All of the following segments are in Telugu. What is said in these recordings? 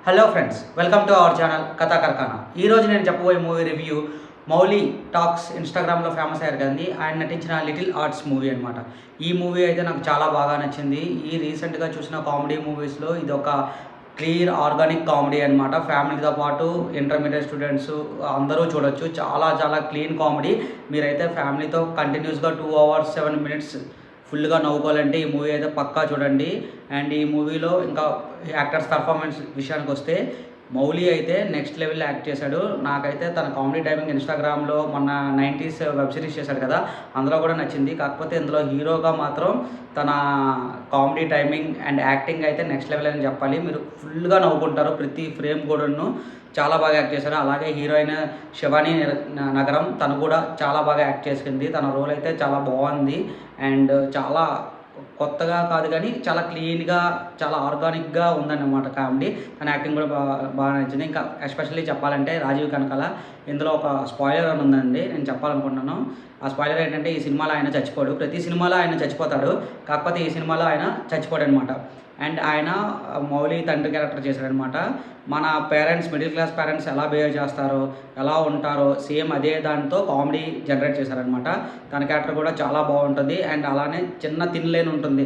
Hello friends, welcome to our channel కథా కార్ఖానా. ఈరోజు నేను చెప్పబోయే మూవీ రివ్యూ మౌలి టాక్స్. ఇన్స్టాగ్రామ్లో ఫేమస్ అయ్యారు కదండి, ఆయన నటించిన లిటిల్ ఆర్ట్స్ మూవీ అనమాట. ఈ మూవీ అయితే నాకు చాలా బాగా నచ్చింది. ఈ రీసెంట్గా చూసిన కామెడీ మూవీస్లో ఇది ఒక క్లియర్ ఆర్గానిక్ కామెడీ అనమాట. ఫ్యామిలీతో పాటు ఇంటర్మీడియట్ స్టూడెంట్స్ అందరూ చూడొచ్చు. చాలా చాలా క్లీన్ కామెడీ. మీరైతే ఫ్యామిలీతో కంటిన్యూస్గా 2 hours 7 minutes ఫుల్గా నవ్వుకోవాలంటే ఈ మూవీ అయితే పక్కా చూడండి. అండ్ ఈ మూవీలో ఇంకా యాక్టర్స్ పర్ఫార్మెన్స్ విషయానికి వస్తే మౌలి అయితే నెక్స్ట్ లెవెల్లో యాక్ట్ చేశాడు. నాకైతే తన కామెడీ టైమింగ్ ఇన్స్టాగ్రామ్లో మొన్న 90s వెబ్ సిరీస్ చేశాడు కదా, అందులో కూడా నచ్చింది. కాకపోతే ఇందులో హీరోగా మాత్రం తన కామెడీ టైమింగ్ అండ్ యాక్టింగ్ అయితే నెక్స్ట్ లెవెల్ అని చెప్పాలి. మీరు ఫుల్గా నవ్వుకుంటారు. ప్రతి ఫ్రేమ్ కూడాను చాలా బాగా యాక్ట్ చేశారు. అలాగే హీరోయిన్ శివాని నగరం, తను కూడా చాలా బాగా యాక్ట్ చేసింది. తన రోల్ అయితే చాలా బాగుంది. అండ్ చాలా కొత్తగా కాదు కానీ చాలా క్లీన్గా, చాలా ఆర్గానిక్గా ఉందన్నమాట కామెడీ. తన యాక్టింగ్ కూడా బాగా నచ్చింది. ఇంకా ఎస్పెషల్లీ చెప్పాలంటే రాజీవ్ కనకాల. ఇందులో ఒక స్పాయిలర్ అని ఉందండి, నేను చెప్పాలనుకుంటున్నాను. ఆ స్పాయిలర్ ఏంటంటే ఈ సినిమాలో ఆయన చచ్చిపోడు. ప్రతి సినిమాలో ఆయన చచ్చిపోతాడు, కాకపోతే ఈ సినిమాలో ఆయన చచ్చిపోడు అనమాట. అండ్ ఆయన మౌలి తండ్రి క్యారెక్టర్ చేశాడనమాట. మన పేరెంట్స్, మిడిల్ క్లాస్ పేరెంట్స్ ఎలా బిహేవ్ చేస్తారో, ఎలా ఉంటారో సేమ్ అదే దాంతో కామెడీ జనరేట్ చేశారనమాట. తన క్యారెక్టర్ కూడా చాలా బాగుంటుంది. అండ్ అలానే చిన్న తినలేని ఉంటుంది,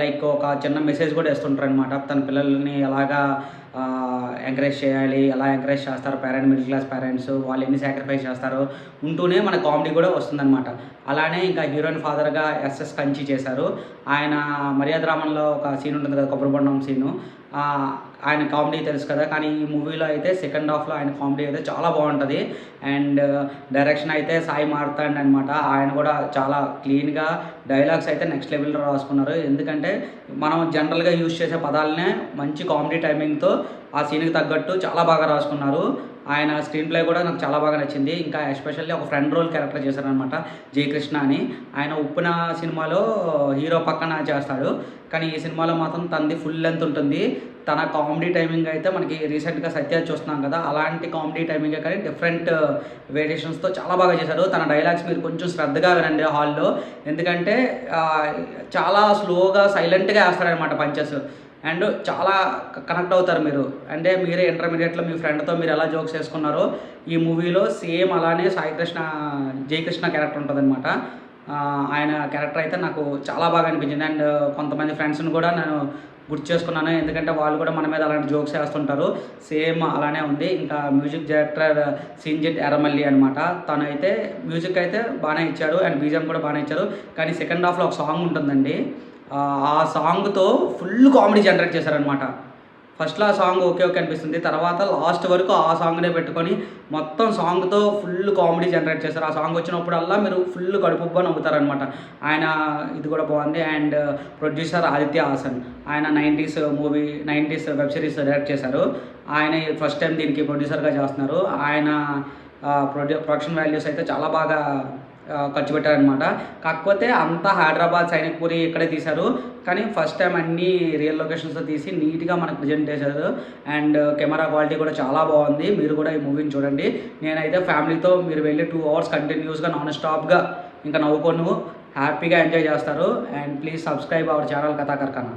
లైక్ ఒక చిన్న మెసేజ్ కూడా ఇస్తుంటారు అనమాట. తన పిల్లల్ని ఎలాగా ఎంకరేజ్ చేయాలి, ఎలా ఎంకరేజ్ చేస్తారు మిడిల్ క్లాస్ పేరెంట్స్, వాళ్ళు ఎన్ని సాక్రిఫైస్ చేస్తారో ఉంటూనే మన కామెడీ కూడా వస్తుందన్నమాట. అలానే ఇంకా హీరోయిన్ ఫాదర్గా ఎస్ఎస్ కంచి చేశారు. ఆయన మర్యాద రామన్లో ఒక సీన్ ఉంటుంది కదా, కొబ్బరి బొండం సీను, ఆయన కామెడీ తెలుసు కదా. కానీ ఈ మూవీలో అయితే సెకండ్ హాఫ్లో ఆయన కామెడీ అయితే చాలా బాగుంటుంది. అండ్ డైరెక్షన్ అయితే సాయి మార్తాండ్ అనమాట. ఆయన కూడా చాలా క్లీన్గా డైలాగ్స్ అయితే నెక్స్ట్ లెవెల్లో రాసుకున్నారు. ఎందుకంటే మనం జనరల్గా యూజ్ చేసే పదాలనే మంచి కామెడీ టైమింగ్తో ఆ సీన్కి తగ్గట్టు చాలా బాగా రాసుకున్నారు. ఆయన స్క్రీన్ ప్లే కూడా నాకు చాలా బాగా నచ్చింది. ఇంకా ఎస్పెషల్లీ ఒక ఫ్రెండ్ రోల్ క్యారెక్టర్ చేశారనమాట, జయకృష్ణ అని. ఆయన ఉప్పిన సినిమాలో హీరో పక్కన చేస్తాడు, కానీ ఈ సినిమాలో మాత్రం తనది ఫుల్ లెంత్ ఉంటుంది. తన కామెడీ టైమింగ్ అయితే మనకి రీసెంట్గా సత్య చూస్తున్నాం కదా, అలాంటి కామెడీ టైమింగే కానీ డిఫరెంట్ వేరియేషన్స్తో చాలా బాగా చేశారు. తన డైలాగ్స్ మీరు కొంచెం శ్రద్ధగా వినండి హాల్లో, ఎందుకంటే చాలా స్లోగా సైలెంట్గా వేస్తాడనమాట పంచెస్. అండ్ చాలా కనెక్ట్ అవుతారు మీరు. అంటే మీరే ఇంటర్మీడియట్లో మీ ఫ్రెండ్తో మీరు ఎలా జోక్స్ వేసుకున్నారో ఈ మూవీలో సేమ్ అలానే జయకృష్ణ క్యారెక్టర్ ఉంటుందన్నమాట. ఆయన క్యారెక్టర్ అయితే నాకు చాలా బాగా అనిపించింది. అండ్ కొంతమంది ఫ్రెండ్స్ని కూడా నేను గుర్తు చేసుకున్నాను, ఎందుకంటే వాళ్ళు కూడా మన మీద అలాంటి జోక్స్ వేస్తుంటారు. సేమ్ అలానే ఉంది. ఇంకా మ్యూజిక్ డైరెక్టర్ సింజిత్ ఎర్రమల్లి అనమాట. తనైతే మ్యూజిక్ అయితే బాగానే ఇచ్చారు అండ్ బీజిఎం కూడా బాగానే ఇచ్చారు. కానీ సెకండ్ హాఫ్లో ఒక సాంగ్ ఉంటుందండి, ఆ సాంగ్తో ఫుల్ కామెడీ జనరేట్ చేశారనమాట. ఫస్ట్లో ఆ సాంగ్ ఓకే అనిపిస్తుంది, తర్వాత లాస్ట్ వరకు ఆ సాంగ్నే పెట్టుకొని మొత్తం సాంగ్తో ఫుల్ కామెడీ జనరేట్ చేశారు. ఆ సాంగ్ వచ్చినప్పుడల్లా మీరు ఫుల్ కడుపుబ్బా నవ్వుతారనమాట. ఆయన ఇది కూడా బాగుంది. అండ్ ప్రొడ్యూసర్ ఆదిత్య హాసన్, ఆయన 90s వెబ్ సిరీస్ డైరెక్ట్ చేశారు. ఆయన ఫస్ట్ టైం దీనికి ప్రొడ్యూసర్గా చేస్తున్నారు. ఆయన ప్రొడక్షన్ వాల్యూస్ అయితే చాలా బాగా ఖర్చు పెట్టారనమాట. కాకపోతే అంతా హైదరాబాద్, సైనిక్పూరి ఇక్కడే తీశారు, కానీ ఫస్ట్ టైం అన్నీ రియల్ లొకేషన్స్తో తీసి నీట్గా మనకు ప్రజెంట్ చేశారు. అండ్ కెమెరా క్వాలిటీ కూడా చాలా బాగుంది. మీరు కూడా ఈ మూవీని చూడండి. నేనైతే ఫ్యామిలీతో మీరు వెళ్ళి 2 hours కంటిన్యూస్గా నాన్ స్టాప్గా ఇంకా నవ్వుకొని హ్యాపీగా ఎంజాయ్ చేస్తారు. And please subscribe our channel కథా కార్ఖానా.